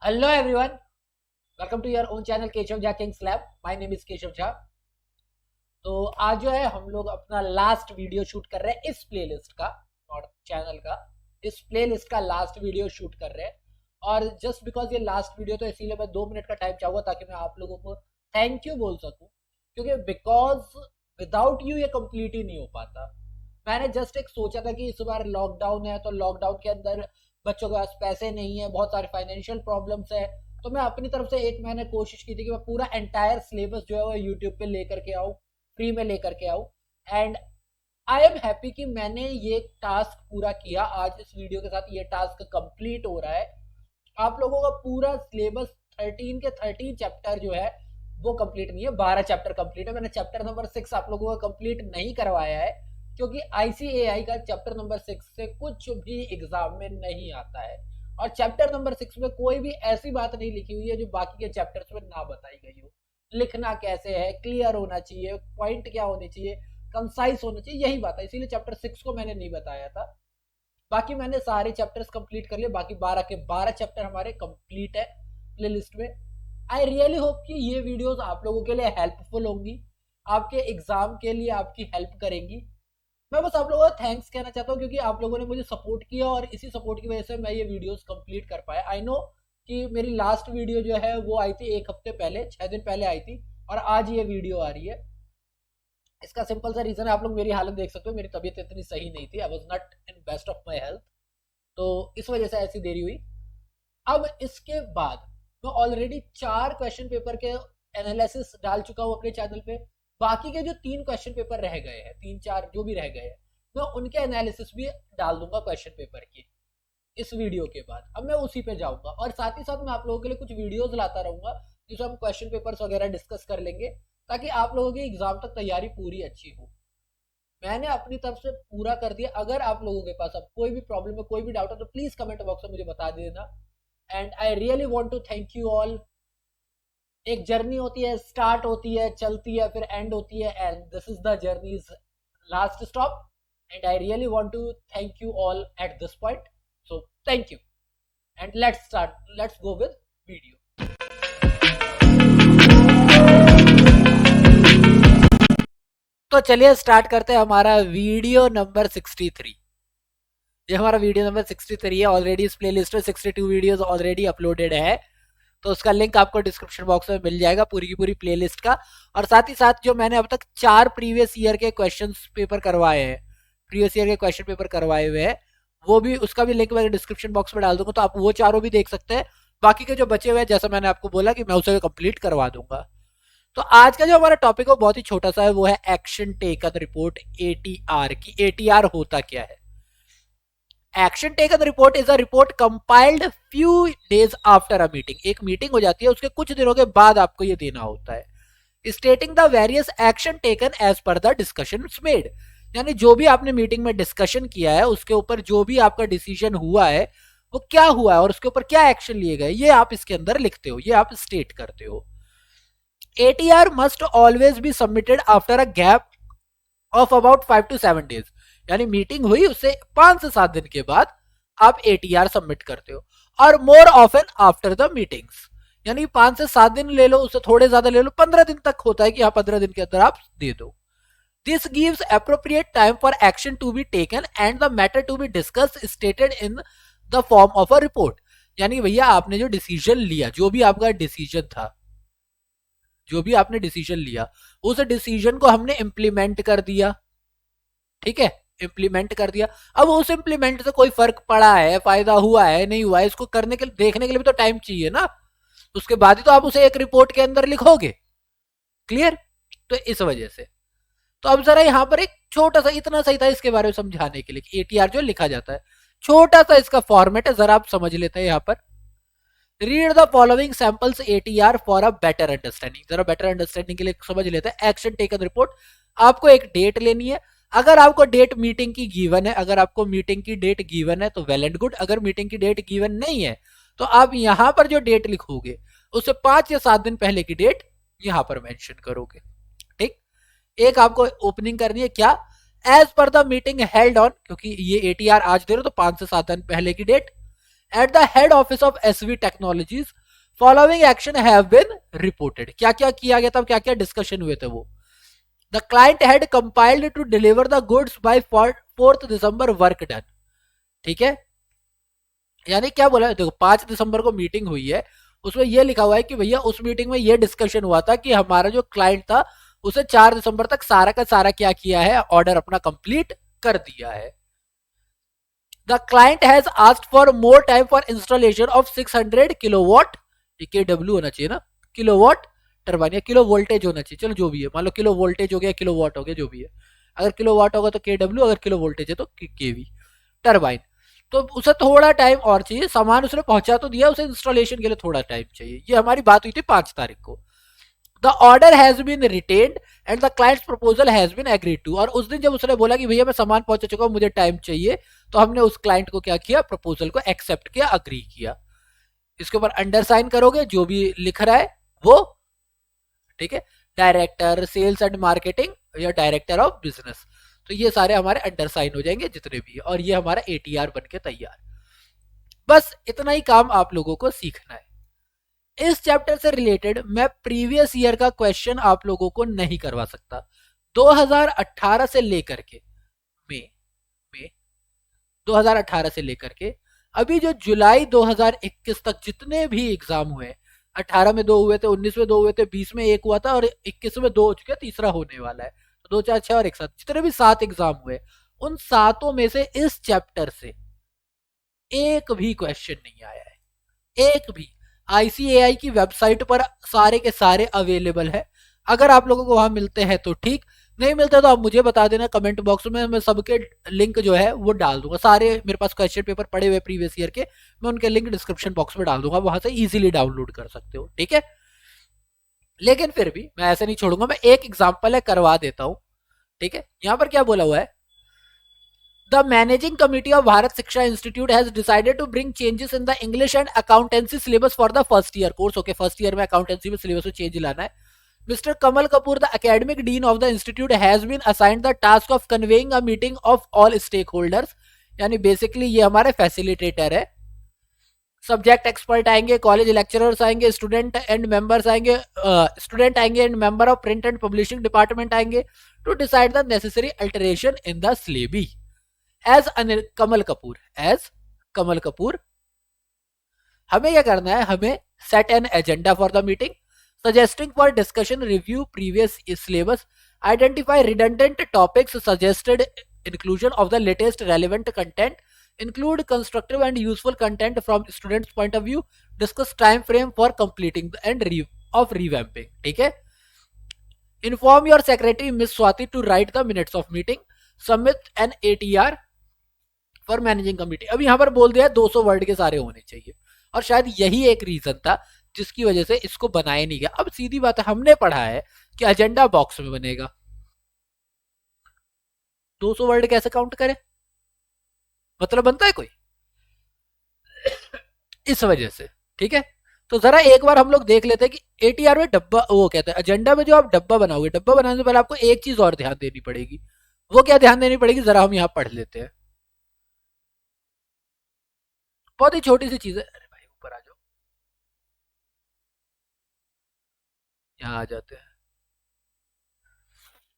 Hello everyone, welcome to your own channel Keshav Jha Kings Lab. My name is Keshav Jha. तो आज जो है हम लोग अपना लास्ट वीडियो शूट कर रहे हैं इस प्लेलिस्ट का और चैनल का। इस प्लेलिस्ट का लास्ट वीडियो शूट कर रहे हैं और जस्ट बिकॉज ये लास्ट वीडियो तो इसीलिए मैं 2 मिनट का टाइम चाहूंगा ताकि मैं आप लोगों को थैंक यू बोल सकूं, क्योंकि बिकॉज विदाउट यू ये कंप्लीट ही नहीं हो पाता। मैंने जस्ट एक सोचा था कि इस बार लॉकडाउन है तो लॉकडाउन के अंदर बच्चों के पास पैसे नहीं है, बहुत सारे फाइनेंशियल प्रॉब्लम्स है, तो मैं अपनी तरफ से एक मैंने कोशिश की थी कि मैं पूरा एंटायर सिलेबस जो है वो यूट्यूब पे लेकर के आऊँ, फ्री में लेकर के आऊँ। एंड आई एम हैप्पी कि मैंने ये टास्क पूरा किया। आज इस वीडियो के साथ ये टास्क कंप्लीट हो रहा है। आप लोगों का पूरा सिलेबस 13 के 13 चैप्टर जो है वो कंप्लीट नहीं है, 12 चैप्टर कंप्लीट है। मैंने चैप्टर नंबर 6 आप लोगों का कंप्लीट नहीं करवाया है क्योंकि आईसीएआई का चैप्टर नंबर 6 से कुछ भी एग्जाम में नहीं आता है और चैप्टर नंबर 6 में कोई भी ऐसी बात नहीं लिखी हुई है जो बाकी के चैप्टर्स में ना बताई गई हो। लिखना कैसे है, क्लियर होना चाहिए, पॉइंट क्या होने चाहिए, कंसाइज होना चाहिए, यही बात है। इसीलिए चैप्टर 6 को मैंने नहीं बताया था। बाकी मैंने सारे चैप्टर्स कंप्लीट कर लिए, बाकी 12 के 12 चैप्टर हमारे कंप्लीट है प्ले लिस्ट में। आई रियली होप कि ये वीडियोस आप लोगों के लिए हेल्पफुल होंगी, आपके एग्जाम के लिए आपकी हेल्प करेंगी। मैं बस आप लोगों को थैंक्स कहना चाहता हूँ क्योंकि आप लोगों ने मुझे सपोर्ट किया और इसी सपोर्ट की वजह से मैं ये वीडियोस कंप्लीट कर पाया। आई नो कि मेरी लास्ट वीडियो जो है वो आई थी एक हफ्ते पहले, 6 दिन पहले आई थी और आज ये वीडियो आ रही है। इसका सिंपल सा रीजन है, आप लोग मेरी हालत देख सकते हो, मेरी तबीयत इतनी सही नहीं थी। I was not in best of my health, तो इस वजह से ऐसी देरी हुई। अब इसके बाद मैं ऑलरेडी 4 क्वेश्चन पेपर के एनालिसिस डाल चुका हूँ अपने चैनल पे। बाकी के जो 3 क्वेश्चन पेपर रह गए हैं, 3 4 जो भी रह गए हैं, मैं उनके एनालिसिस भी डाल दूंगा क्वेश्चन पेपर की इस वीडियो के बाद। अब मैं उसी पे जाऊंगा और साथ ही साथ मैं आप लोगों के लिए कुछ वीडियोस लाता रहूंगा जिसमें हम क्वेश्चन पेपर्स वगैरह डिस्कस कर लेंगे ताकि आप लोगों की एग्जाम तक तैयारी पूरी अच्छी हो। मैंने अपनी तरफ से पूरा कर दिया। अगर आप लोगों के पास अब कोई भी प्रॉब्लम है, कोई भी डाउट है, तो प्लीज कमेंट बॉक्स में मुझे बता देना। And I really want to thank you all. एक जर्नी होती है, स्टार्ट होती है, चलती है, फिर एंड होती है, and this is the journey's last stop. And I really want to thank you all at this point. So thank you and let's go with video. तो चलिए स्टार्ट करते हैं हमारा वीडियो नंबर 63। ये हमारा वीडियो नंबर 63 है। Already इस playlist में 62 वीडियोस ऑलरेडी अपलोडेड है, तो उसका लिंक आपको डिस्क्रिप्शन बॉक्स में मिल जाएगा पूरी की पूरी प्लेलिस्ट का। और साथ ही साथ जो मैंने अब तक 4 प्रीवियस ईयर के क्वेश्चन पेपर करवाए हैं, प्रीवियस ईयर के क्वेश्चन पेपर करवाए हुए हैं, वो भी, उसका भी लिंक मैं डिस्क्रिप्शन बॉक्स में डाल दूंगा, तो आप वो चारों भी देख सकते हैं। बाकी के जो बचे हुए हैं, जैसा मैंने आपको बोला कि मैं उसे कंप्लीट करवा दूंगा। तो आज का जो हमारा टॉपिक है बहुत ही छोटा सा है, वो है एक्शन टेकन रिपोर्ट, एटीआर की। एटीआर होता क्या है? Action taken report is a report compiled few days after a meeting. एक मीटिंग हो जाती है, उसके कुछ दिनों के बाद आपको ये देना होता है। Stating the various action taken as per the discussion made, यानी जो भी आपने मीटिंग में डिस्कशन किया है उसके ऊपर जो भी आपका डिसीजन हुआ है वो क्या हुआ है और उसके ऊपर क्या एक्शन लिए गए, ये आप इसके अंदर लिखते हो, ये आप स्टेट करते हो। ATR must always be submitted after a gap of about 5 to 7 days, यानी मीटिंग हुई उससे 5 से 7 दिन के बाद आप एटीआर सबमिट करते हो। और more often after the meetings, यानी 5 से 7 दिन ले लो, उससे थोड़े ज्यादा ले लो, 15 दिन तक होता है कि हाँ 15 दिन के अंदर आप दे दो। This gives appropriate time for action to be taken and the matter to be discuss stated in the form of a report, यानी भैया आपने जो डिसीजन लिया, जो भी आपका डिसीजन था, जो भी आपने डिसीजन लिया, उस डिसीजन को हमने इंप्लीमेंट कर दिया। ठीक है, इंप्लीमेंट कर दिया। अब उस इंप्लीमेंट से कोई फर्क पड़ा है, फायदा हुआ है, नहीं हुआ है, इसको करने के लिए, देखने के लिए भी तो टाइम चाहिए ना। उसके बाद ही तो आप उसे एक रिपोर्ट के अंदर लिखोगे। क्लियर? तो इस वजह से तो अब जरा यहां पर एक छोटा सा, इतना सही था इसके बारे में समझाने के लिए कि एटीआर जो लिखा जाता है, छोटा सा इसका फॉर्मेट है, जरा आप समझ लेते हैं। यहां पर read the following samples ATR for a better understanding, जरा बेटर अंडरस्टैंडिंग के लिए समझ लेते हैं। एक्शन टेकन रिपोर्ट, आपको एक डेट लेनी है। अगर आपको डेट मीटिंग की गिवन है, अगर आपको मीटिंग की डेट गिवन है तो वेल एंड गुड। अगर मीटिंग की डेट गिवन नहीं है तो आप यहां पर जो डेट लिखोगे उससे 5 या 7 दिन पहले की डेट यहां पर मेंशन करोगे। ठीक, एक आपको ओपनिंग करनी है, क्या? As per the meeting held on, क्योंकि ये एटीआर आज दे रहे हो तो 5 से 7 दिन पहले की date. At the head office of SV technologies following action have been reported. क्या क्या किया गया था, क्या क्या डिस्कशन हुए थे वो। The client had compiled to deliver the goods by 4th December, work done. ठीक है, यानी क्या बोला, देखो 5 दिसंबर को मीटिंग हुई है, उसमें यह लिखा हुआ है कि भैया उस मीटिंग में यह डिस्कशन हुआ था कि हमारा जो क्लाइंट था उसे 4 दिसंबर तक सारा का सारा क्या किया है, ऑर्डर अपना कंप्लीट कर दिया है। The client has asked for more time for installation of 600 kilowatt, ये केडब्ल्यू होना चाहिए ना, किलोवाट टर्बाइन, या किलो वोल्टेज होना चाहिए, चलो जो भी है, मान लो किलो वोल्टेज हो गया, किलो वाट हो गया, जो भी है। अगर किलो वाट होगा तो केडब्ल्यू, अगर किलो वोल्टेज है तो केवी टर्बाइन। तो उसे थोड़ा टाइम और चाहिए, सामान उसने पहुंचा तो दिया, उसे इंस्टॉलेशन के लिए थोड़ा टाइम चाहिए। ये हमारी बात हुई थी 5 तारीख को। The order has been retained and the client's proposal has been agreed to. और उस दिन जब उसने बोला कि भैया मैं सामान पहुंचा चुका हूं, मुझे टाइम चाहिए, तो हमने उस क्लाइंट को क्या किया, प्रपोजल को एक्सेप्ट किया, अग्री किया। इसके ऊपर अंडर साइन करोगे, जो भी लिख रहा है वो, ठीक है, डायरेक्टर सेल्स एंड मार्केटिंग या डायरेक्टर ऑफ बिजनेस, तो ये सारे हमारे अंडर साइन हो जाएंगे जितने भी, और ये हमारा एटीआर बन के तैयार। बस इतना ही काम आप लोगों को सीखना है। इस चैप्टर से रिलेटेड मैं प्रीवियस ईयर का क्वेश्चन आप लोगों को नहीं करवा सकता। 2018 से लेकर के मई 2018 से लेकर के अभी जो जुलाई 2021 तक जितने भी एग्जाम हुए, 18 में 2 हुए थे, 19 में 2 हुए थे, 20 में 1 हुआ था, और 21 में 2 हो चुके, तीसरा होने वाला है, तो 2 4 6 और एक साथ जितने भी 7 एग्जाम हुए, उन सातों में से इस चैप्टर से एक भी क्वेश्चन नहीं आया है, एक भी। आईसीएआई की वेबसाइट पर सारे के सारे अवेलेबल है, अगर आप लोगों को वहां मिलते हैं तो ठीक, नहीं मिलते तो आप मुझे बता देना कमेंट बॉक्स में, मैं सबके लिंक जो है वो डाल दूंगा। सारे मेरे पास क्वेश्चन पेपर पड़े हुए प्रीवियस ईयर के, मैं उनके लिंक डिस्क्रिप्शन बॉक्स में डाल दूंगा, वहां से इजीली डाउनलोड कर सकते हो, ठीक है। लेकिन फिर भी मैं ऐसे नहीं छोड़ूंगा, मैं एक एग्जाम्पल है करवा देता हूं, ठीक है। यहां पर क्या बोला हुआ है, the managing committee of Bharat Shiksha institute has decided to bring changes in the English and accountancy syllabus for the first year course. Okay, first year में अकाउंटेंसी में सिलेबस में चेंज लाना है। Mr. Kamal Kapoor, the academic dean of the institute, has been assigned the task of conveying a meeting of all stakeholders. यानी basically ये हमारे facilitator है। Subject expert आएंगे, कॉलेज लेक्चरर्स आएंगे, स्टूडेंट एंड मेंबर्स आएंगे, student आएंगे and member of print and publishing department आएंगे to decide the necessary alteration in the syllabi. As Kamal Kapoor, as Kamal Kapoor हमें क्या करना है, हमें set an agenda for the meeting, suggesting for discussion, review previous syllabus, identify redundant topics, suggested inclusion of the latest relevant content, include constructive and useful content from students point of view, discuss time frame for completing and of revamping, ठीक है। inform your secretary Miss Swati to write the minutes of meeting, submit an ATR for managing committee। अब यहां पर बोल दिया 200 word के सारे होने चाहिए, और शायद यही एक रीजन था जिसकी वजह से इसको बनाया नहीं गया। अब सीधी बात है, हमने पढ़ा है कि एजेंडा बॉक्स में बनेगा, 200 वर्ड कैसे काउंट करें, मतलब बनता है कोई, इस वजह से, ठीक है। तो जरा एक बार हम लोग देख लेते हैं कि एटीआर में डब्बा, वो कहते हैं एजेंडा में जो आप डब्बा बनाओगे, डब्बा बनाने से पहले आपको एक चीज और ध्यान देनी पड़ेगी। वो क्या ध्यान देनी पड़ेगी, जरा हम यहाँ पढ़ लेते हैं। बहुत ही छोटी सी चीज है, अरे भाई ऊपर आ जाओ, यहाँ आ जाते हैं।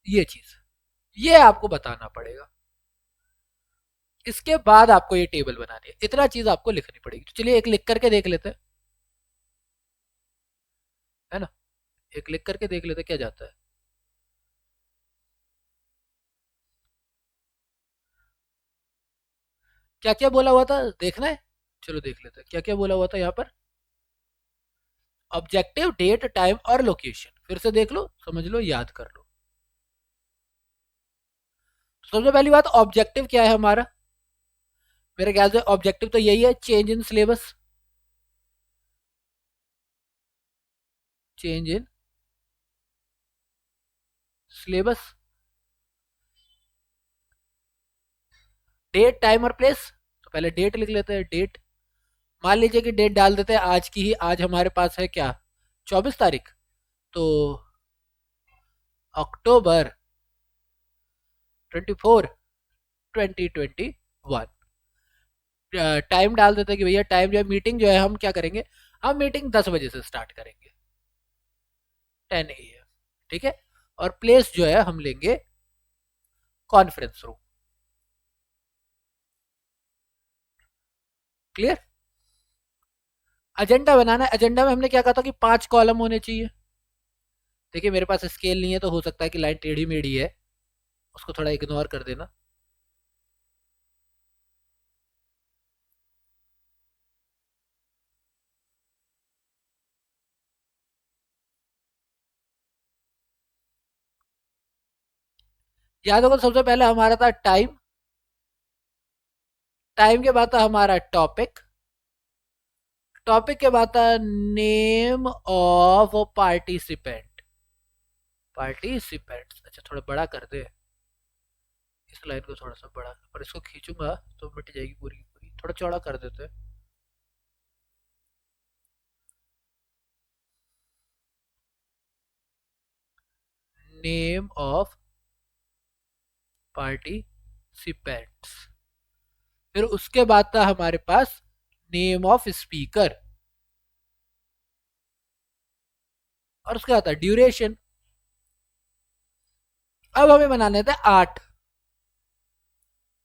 ये चीज, ये आपको बताना पड़ेगा, इसके बाद आपको ये टेबल बनानी है, इतना चीज आपको लिखनी पड़ेगी। तो चलिए एक लिख करके देख लेते हैं, है ना, एक लिख करके देख लेते क्या जाता है। क्या क्या बोला हुआ था देखना है, चलो देख लेते हैं क्या क्या बोला हुआ था यहाँ पर। ऑब्जेक्टिव, डेट, टाइम और लोकेशन, फिर से देख लो, समझ लो, याद कर लो। सबसे पहली बात, ऑब्जेक्टिव क्या है हमारा, मेरे ख्याल से ऑब्जेक्टिव तो यही है, change in syllabus, change in syllabus. Date, time और प्लेस, तो पहले डेट लिख लेते हैं, डेट, मान लीजिए कि डेट डाल देते हैं आज की ही, आज हमारे पास है क्या, 24 तारीख, तो अक्टूबर 24 2021। टाइम डाल देते हैं कि भैया टाइम जो है मीटिंग जो है हम क्या करेंगे, हम मीटिंग 10 बजे से स्टार्ट करेंगे, 10 AM, ठीक है। और प्लेस जो है हम लेंगे कॉन्फ्रेंस रूम। क्लियर। एजेंडा बनाना है, एजेंडा में हमने क्या कहा था कि 5 कॉलम होने चाहिए। देखिए मेरे पास स्केल नहीं है तो हो सकता है कि लाइन टेढ़ी मेढ़ी है, उसको थोड़ा इग्नोर कर देना। याद होगा सबसे पहले हमारा था टाइम, टाइम के बाद था हमारा टॉपिक, टॉपिक के बाद था नेम ऑफ पार्टिसिपेंट, पार्टिसिपेंट्स। अच्छा थोड़ा बड़ा कर दे इस लाइन को, थोड़ा सा बड़ा, पर इसको खींचूंगा तो मिट जाएगी पूरी की पूरी, थोड़ा चौड़ा कर देते हैं। नेम ऑफ पार्टिसिपेंट्स, फिर उसके बाद था हमारे पास नेम ऑफ स्पीकर, और उसके बाद था ड्यूरेशन। अब हमें बनाने थे 8,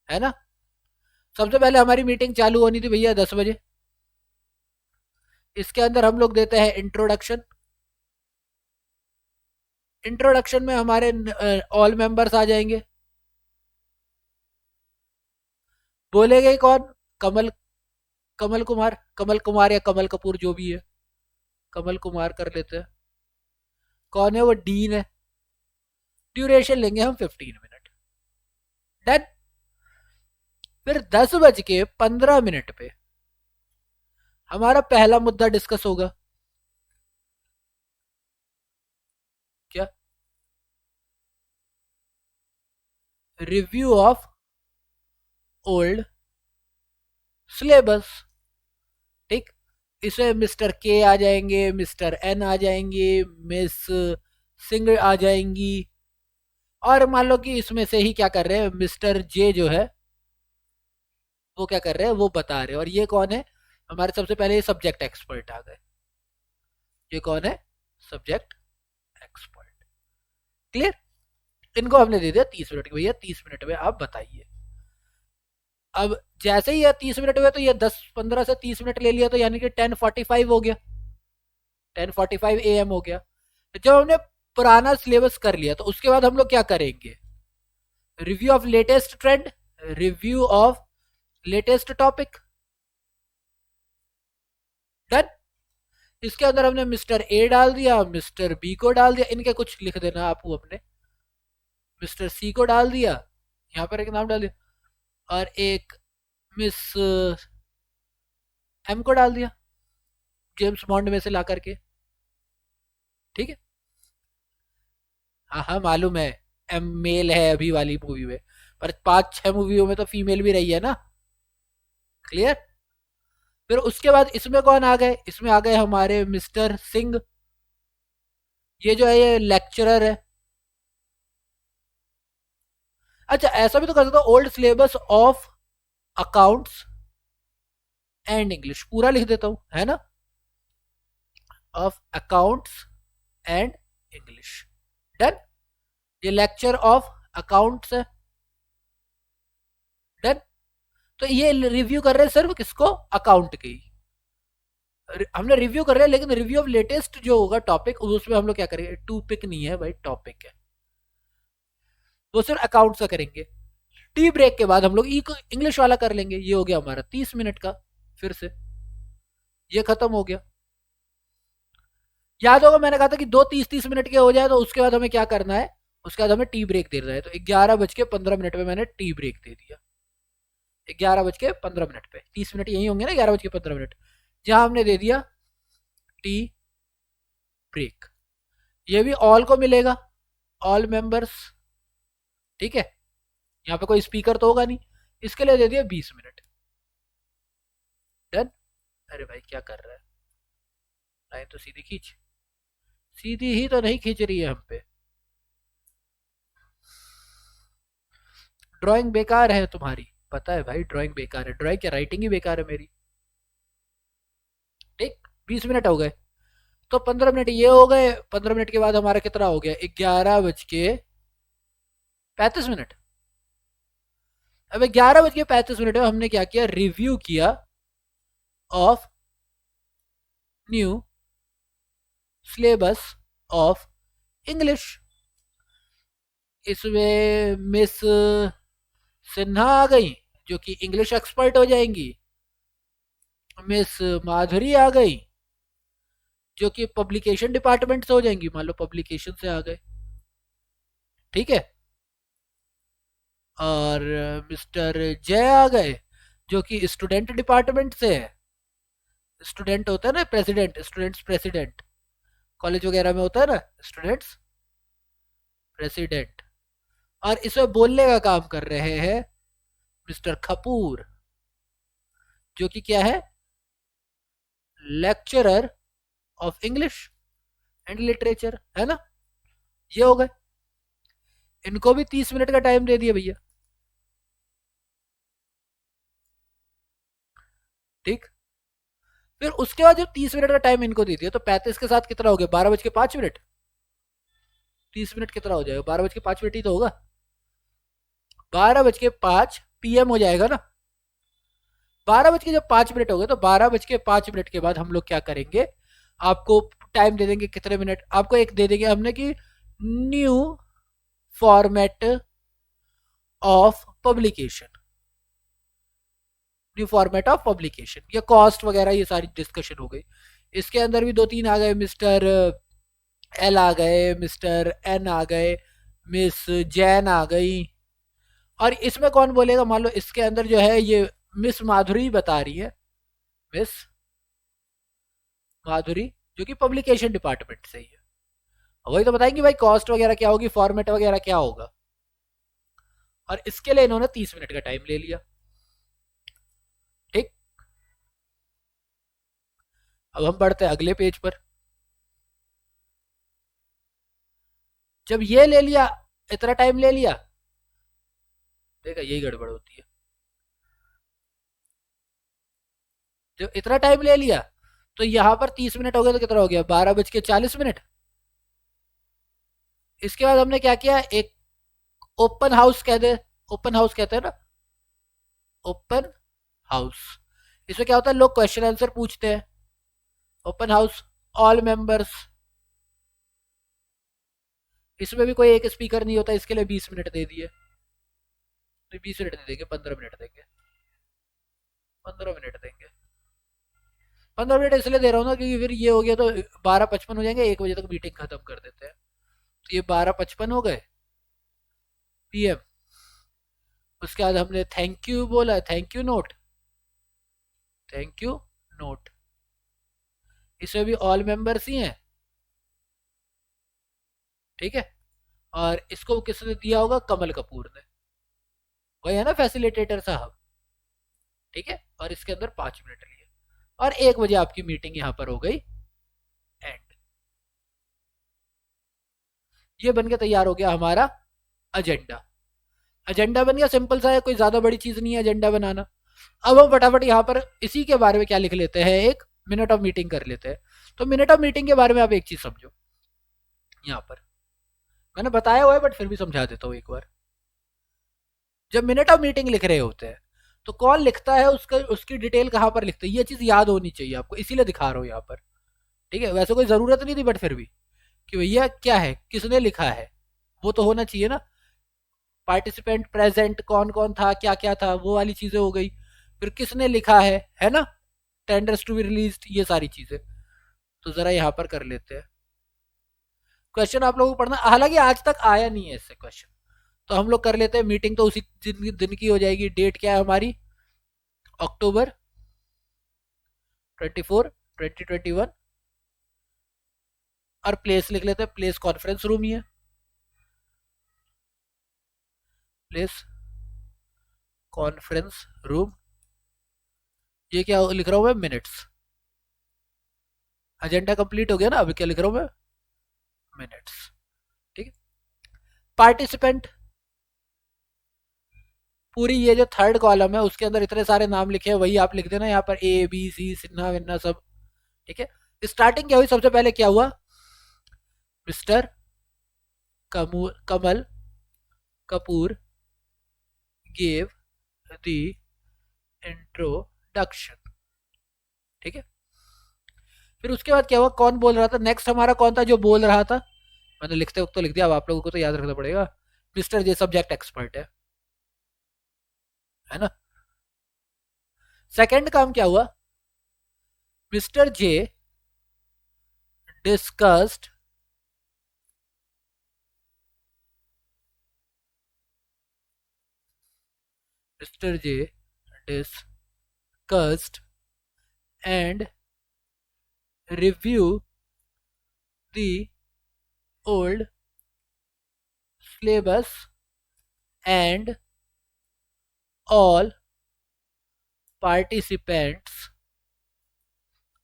है ना। सबसे पहले हमारी मीटिंग चालू होनी थी भैया 10 बजे। इसके अंदर हम लोग देते हैं इंट्रोडक्शन, इंट्रोडक्शन में हमारे ऑल मेंबर्स आ जाएंगे। बोलेगा ही कौन, कमल, कमल कुमार, कमल कुमार या कमल कपूर जो भी है, कमल कुमार कर लेते हैं। कौन है वो, डीन है। ड्यूरेशन लेंगे हम 15 मिनट, डन। फिर 10 बज के 15 मिनट पे हमारा पहला मुद्दा डिस्कस होगा। क्या, रिव्यू ऑफ ओल्ड सिलेबस, ठीक। इसमें मिस्टर के आ जाएंगे, मिस्टर एन आ जाएंगे, मिस सिंह आ जाएंगी, और मान लो कि इसमें से ही क्या कर रहे हैं, मिस्टर जे जो है वो क्या कर रहे हैं, वो बता रहे हैं। और ये कौन है, हमारे सबसे पहले ये सब्जेक्ट एक्सपर्ट आ गए। ये कौन है, सब्जेक्ट एक्सपर्ट। क्लियर। इनको हमने दे दिया 30 मिनट की, भैया 30 मिनट में आप बताइए। अब जैसे ही ये 30 मिनट हुए तो ये 10 15 से 30 मिनट ले लिया, तो यानी कि 10:45 हो गया, 10:45 AM हो गया। जब हमने पुराना सिलेबस कर लिया तो उसके बाद हम लोग क्या करेंगे, review of latest trend, review of latest topic, done. इसके अंदर हमने मिस्टर ए डाल दिया, मिस्टर बी को डाल दिया, इनके कुछ लिख देना आप वो अपने, मिस्टर सी को डाल दिया, यहाँ पर एक नाम डाल दिया, और एक मिस एम को डाल दिया, जेम्स बॉन्ड में से ला करके, ठीक है। हाँ हाँ मालूम है, एम मेल है अभी वाली मूवी में, पर 5-6 मूवियों में तो फीमेल भी रही है ना। क्लियर। फिर उसके बाद इसमें कौन आ गए, इसमें आ गए हमारे मिस्टर सिंह, ये जो है ये लेक्चरर है। अच्छा ऐसा भी तो कर सकता हूँ, old syllabus of accounts and English पूरा लिख देता हूँ, है ना, of accounts and English, done. ये लेक्चर ऑफ अकाउंट्स है, डन। तो ये रिव्यू कर रहे हैं सिर्फ किसको, अकाउंट के ही हमने रिव्यू कर रहे हैं, लेकिन रिव्यू ऑफ लेटेस्ट जो होगा टॉपिक उसमें हम लोग क्या करेंगे, टू पिक नहीं है भाई, टॉपिक है, वो सिर्फ अकाउंट का करेंगे। टी ब्रेक के बाद हम लोग इंग्लिश वाला कर लेंगे। ये हो गया हमारा 30 मिनट का, फिर से ये खत्म हो गया। याद होगा मैंने कहा था कि दो 30-30 मिनट के हो जाए तो उसके बाद हमें क्या करना है, उसके बाद हमें टी ब्रेक देना है। तो 11:15 में मैंने टी ब्रेक दे दिया, 11:15 पे, 30 मिनट यही होंगे ना, 11:15, जहां हमने दे दिया टी ब्रेक। ये भी ऑल को मिलेगा, ऑल मेंबर्स, ठीक है। यहाँ पे कोई स्पीकर तो होगा नहीं, इसके लिए दे दिया 20 मिनट, डन। अरे भाई क्या कर रहा है, लाइन तो सीधी खींच, सीधी ही तो नहीं खींच रही है हम पे, ड्राइंग बेकार है तुम्हारी, पता है भाई, ड्राइंग बेकार है। ड्राइंग क्या, राइटिंग ही बेकार है मेरी। ठीक, 20 मिनट हो गए, तो 15 मिनट ये हो गए। 15 मिनट के बाद हमारा कितना हो गया, 11:35। अब 11:35 में हमने क्या किया, रिव्यू किया of new syllabus of English. इसमें मिस सिन्हा आ गई, जो कि इंग्लिश एक्सपर्ट हो जाएंगी। मिस माधुरी आ गई, जो कि पब्लिकेशन डिपार्टमेंट से हो जाएंगी, मान लो पब्लिकेशन से आ गए। ठीक है। और मिस्टर जय आ गए, जो कि स्टूडेंट डिपार्टमेंट से है। स्टूडेंट होता है ना प्रेसिडेंट, स्टूडेंट्स प्रेसिडेंट, कॉलेज वगैरह में होता है ना स्टूडेंट्स प्रेसिडेंट। और इसमें बोलने का काम कर रहे हैं मिस्टर कपूर, जो कि क्या है, lecturer of English and literature, है ना। ये हो गए। इनको भी 30 मिनट का टाइम दे दिया भैया। ठीक, फिर उसके बाद जब 30 मिनट का टाइम इनको दे दिया, तो 35 के साथ कितना हो गया, 12:05। 30 मिनट कितना हो जाएगा, 12:05 ही तो होगा। 12:05 PM हो जाएगा ना। 12:05 हो गए, तो 12:05 के बाद हम लोग क्या करेंगे, आपको टाइम दे देंगे कितने मिनट, आपको एक दे देंगे हमने कि new format of publication. New format of publication, ये कॉस्ट वगैरह ये सारी डिस्कशन हो गई। इसके अंदर भी 2-3 आ गए, मिस्टर एल आ गए, मिस्टर एन आ गए, मिस जैन आ गई। और इसमें कौन बोलेगा, मान लो इसके अंदर जो है ये मिस माधुरी बता रही है, मिस माधुरी, जो कि पब्लिकेशन डिपार्टमेंट से ही है। वही तो बताएंगे भाई कॉस्ट वगैरह क्या होगी, फॉर्मेट वगैरह क्या होगा। और इसके लिए इन्होंने 30 मिनट का टाइम ले लिया। ठीक, अब हम बढ़ते हैं अगले पेज पर। जब ये ले लिया, इतना टाइम ले लिया, देखा यही गड़बड़ होती है। जब इतना टाइम ले लिया, तो यहां पर 30 मिनट हो गया, तो कितना हो गया, 12:40। इसके बाद हमने क्या किया, एक ओपन हाउस कह दे, ओपन हाउस कहते हैं ना, ओपन हाउस। इसमें क्या होता है, लोग क्वेश्चन आंसर पूछते हैं। Open house, all members. इसमें भी कोई एक स्पीकर नहीं होता, इसके लिए 20 मिनट दे दिए, तो 20 मिनट दे देंगे, 15 मिनट देंगे, 15 मिनट देंगे। 15 मिनट इसलिए दे रहा हूँ ना, क्योंकि फिर ये हो गया तो 12:55 हो जाएंगे, 1 बजे तक मीटिंग खत्म कर देते हैं। तो ये 12:55 हो गए PM। उसके बाद हमने थैंक यू बोला, thank you note, thank you note. इसमें भी ऑल मेंबर्स ही हैं। ठीक है। और इसको किसने दिया होगा, कमल कपूर ने, वही है ना फैसिलिटेटर साहब। ठीक है। और इसके अंदर 5 मिनट लिए, और 1 बजे आपकी मीटिंग यहां पर हो गई एंड। ये बन के तैयार हो गया हमारा एजेंडा। एजेंडा बन गया, सिंपल सा है, कोई ज्यादा बड़ी चीज नहीं है एजेंडा बनाना। अब हम फटाफट यहाँ पर इसी के बारे में क्या लिख लेते हैं, एक मिनट ऑफ मीटिंग कर लेते हैं। तो मिनट ऑफ मीटिंग के बारे में आप एक चीज समझो, यहाँ पर मैंने बताया हुआ है बट फिर भी समझा देता हूँ एक बार। जब मिनट ऑफ मीटिंग लिख रहे होते हैं, तो कौन लिखता है, उसका उसकी डिटेल कहाँ पर लिखते हैं, ये चीज याद होनी चाहिए आपको, इसीलिए दिखा रहा हूँ यहाँ पर। ठीक है, वैसे कोई जरूरत नहीं थी बट फिर भी, कि भैया क्या है, किसने लिखा है, वो तो होना चाहिए ना। पार्टिसिपेंट प्रेजेंट, कौन कौन था, क्या क्या था, वो वाली चीजें हो गई। फिर किसने लिखा है ना, टेंडर्स टू बी रिलीज, ये सारी चीजें। तो जरा यहाँ पर कर लेते हैं। क्वेश्चन आप लोगों को पढ़ना, हालांकि आज तक आया नहीं है इससे क्वेश्चन, तो हम लोग कर लेते हैं। मीटिंग तो उसी दिन की हो जाएगी। डेट क्या है हमारी, अक्टूबर 24, 2021। और प्लेस लिख लेते हैं, प्लेस कॉन्फ्रेंस रूम ही है, प्लेस कॉन्फ्रेंस रूम। ये क्या लिख रहा हूं मैं, मिनट्स। एजेंडा कंप्लीट हो गया ना, अभी क्या लिख रहा हूं मैं, मिनट्स। ठीक है। पार्टिसिपेंट, पूरी ये जो थर्ड कॉलम है उसके अंदर इतने सारे नाम लिखे हैं, वही आप लिख देना यहाँ पर, ए बी सी सिन्हा विन्हा सब, ठीक है। स्टार्टिंग क्या हुई, सबसे पहले क्या हुआ, mister Kamal Kapoor gave the introduction, ठीक है। फिर उसके बाद क्या हुआ, कौन बोल रहा था, नेक्स्ट हमारा कौन था जो बोल रहा था, मैंने लिखते वक्त तो लिख दिया, अब आप लोगों को तो याद रखना पड़ेगा, मिस्टर जे सब्जेक्ट एक्सपर्ट है ना। सेकंड काम क्या हुआ, mister J discussed mister J discussed and review the old syllabus and all participants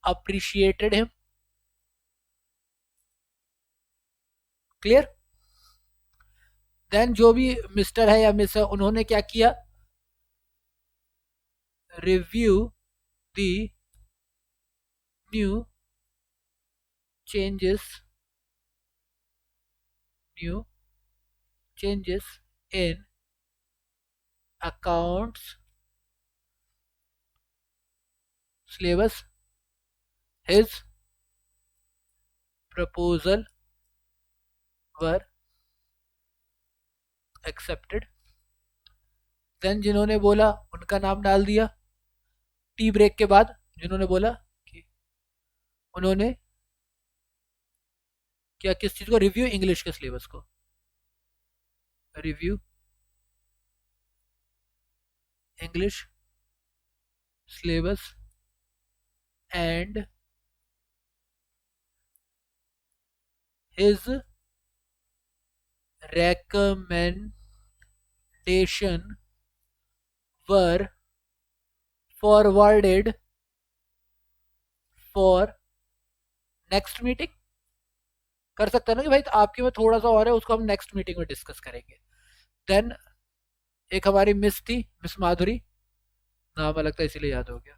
appreciated him. Clear. Then जो भी मिस्टर है या मिस है उन्होंने क्या किया, review the new changes in accounts syllabus, his proposal were accepted। Then जिन्होंने बोला उनका नाम डाल दिया, टी ब्रेक के बाद जिन्होंने बोला कि उन्होंने क्या, किस चीज को, रिव्यू इंग्लिश के सिलेबस को, review English syllabus and his recommendation were forwarded for next meeting। कर सकते हैं ना कि भाई आपके में थोड़ा सा और है, उसको हम नेक्स्ट मीटिंग में डिस्कस करेंगे। देन एक हमारी मिस थी, मिस माधुरी, नाम अलग था इसीलिए याद हो गया,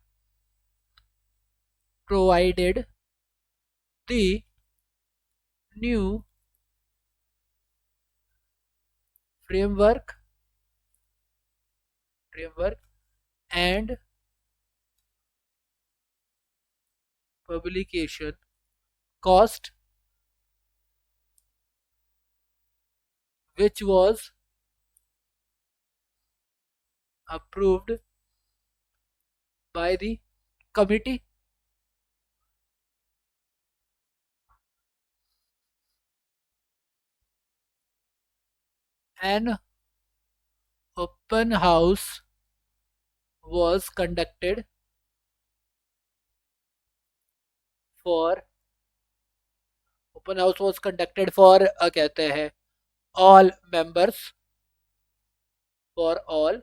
provided the new framework and publication cost which was approved by the committee। An open house was conducted for कहते हैं all members, for all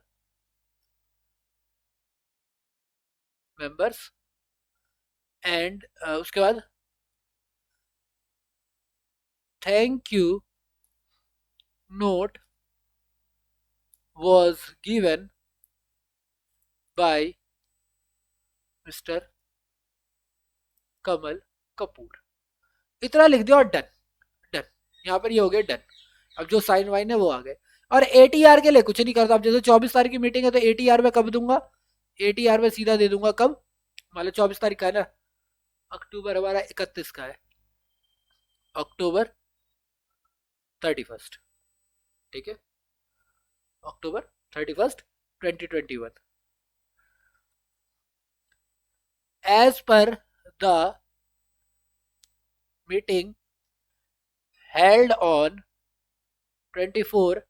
members and उसके बाद thank you note was given by mister Kamal Kapoor. इतना लिख दिया और done, done यहाँ पर ये हो गया डन। अब जो साइन वाइन है वो आ गए, और एटीआर के लिए कुछ नहीं करता। अब जैसे 24 तारीख की मीटिंग है तो एटीआर में कब दूंगा, एटीआर में सीधा दे दूंगा कब, मान लो 24 तारीख का है ना, अक्टूबर हमारा 31 का है, अक्टूबर 31, ठीक है, अक्टूबर 31 2021 as per the meeting held on 24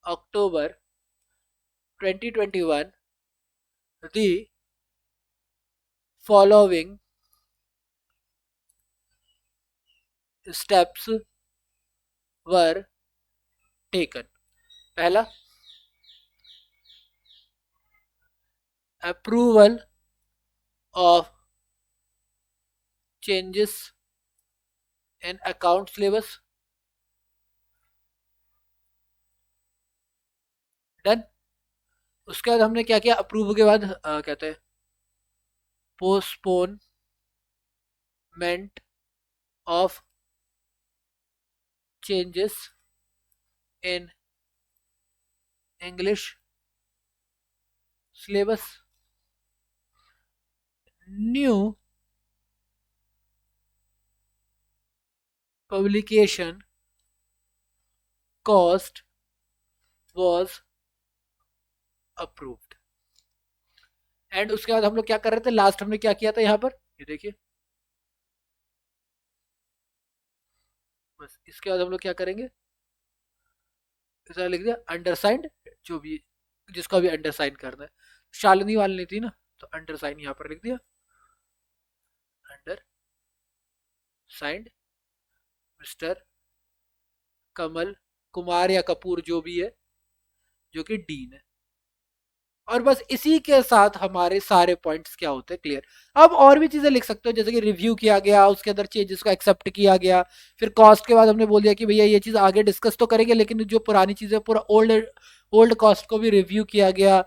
October 2021 the following steps were taken। पहला, approval of changes in account syllabus, done। उसके बाद हमने क्या किया, अप्रूव के बाद कहते हैं postponement of changes in English syllabus, new publication cost was approved। And उसके बाद हम लोग क्या कर रहे थे, लास्ट हमने क्या किया था यहाँ पर, ये देखिए, बस इसके बाद हम लोग क्या करेंगे, लिख दिया अंडरसाइंड, जो भी जिसको भी अंडरसाइन करना है, शालिनी वाली थी ना, तो अंडरसाइन यहाँ पर लिख दिया, under signed mister Kamal Kumar या कपूर जो भी है, जो कि डीन है। और बस इसी के साथ हमारे सारे पॉइंट्स क्या होते हैं, क्लियर। अब और भी चीजें लिख सकते हो, जैसे कि रिव्यू किया गया, उसके अंदर चेंजेस को एक्सेप्ट किया गया, फिर कॉस्ट के बाद हमने बोल दिया कि भैया ये चीज आगे डिस्कस तो करेंगे, लेकिन जो पुरानी चीजें पूरा ओल्ड ओल्ड कॉस्ट को भी रिव्यू किया गया,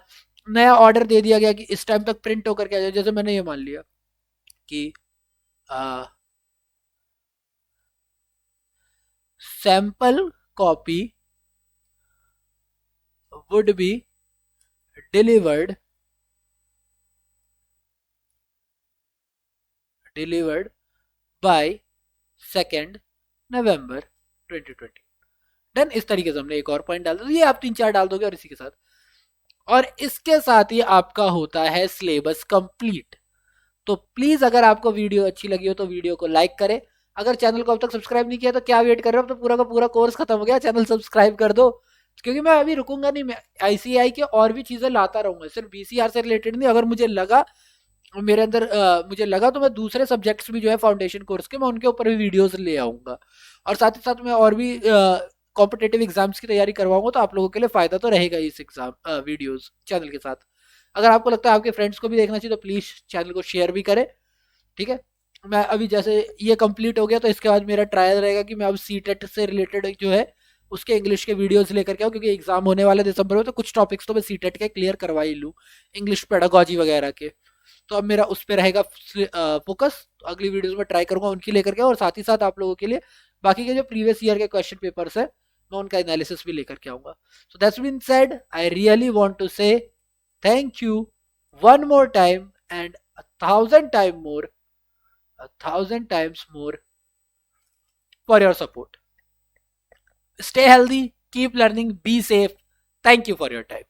नया ऑर्डर दे दिया गया कि इस टाइम तक प्रिंट होकर के आ जाए। जैसे मैंने ये मान लिया कि sample copy would be delivered by 2 November 2020। Then इस तरीके से हमने एक और पॉइंट डाल दो, ये आप 3-4 डाल दोगे और इसी के साथ, और इसके साथ ही आपका होता है सिलेबस कंप्लीट। तो प्लीज अगर आपको वीडियो अच्छी लगी हो तो वीडियो को लाइक करें, अगर चैनल को अब तक सब्सक्राइब नहीं किया तो क्या वेट कर रहे हो, तो पूरा का पूरा कोर्स खत्म हो गया, चैनल सब्सक्राइब कर दो, क्योंकि मैं अभी रुकूंगा नहीं, मैं आईसीआई के और भी चीजें लाता रहूंगा, सिर्फ बीसीआर से रिलेटेड नहीं। अगर मुझे लगा मेरे अंदर मुझे लगा तो मैं दूसरे सब्जेक्ट्स भी जो है फाउंडेशन कोर्स के, मैं उनके ऊपर भी वीडियोस ले आऊंगा, और साथ ही साथ मैं और भी कॉम्पिटेटिव एग्जाम्स की तैयारी करवाऊंगा, तो आप लोगों के लिए फायदा तो रहेगा इस एग्जाम वीडियोस चैनल के साथ। अगर आपको लगता है आपके फ्रेंड्स को भी देखना चाहिए तो प्लीज चैनल को शेयर भी करें, ठीक है। मैं अभी जैसे ये कंप्लीट हो गया तो इसके बाद मेरा ट्रायल रहेगा कि मैं अब सीटेट से रिलेटेड जो है उसके इंग्लिश के वीडियोस लेकर के आऊँ, क्योंकि एग्जाम होने वाले दिसंबर में, तो कुछ टॉपिक्स तो मैं सीटेट के क्लियर करवा ही लूँ, इंग्लिश पेडागॉजी वगैरह के। तो अब मेरा उस पर रहेगा फोकस, तो अगली वीडियोस में ट्राई करूंगा उनकी लेकर के, और साथ ही साथ आप लोगों के लिए बाकी के जो प्रीवियस ईयर के क्वेश्चन पेपर्स है मैं उनका एनालिसिस भी लेकर के आऊंगा। So that's been said, I really want to say thank you one more time and 1,000 times more for your support. Stay healthy, keep learning, be safe. Thank you for your time.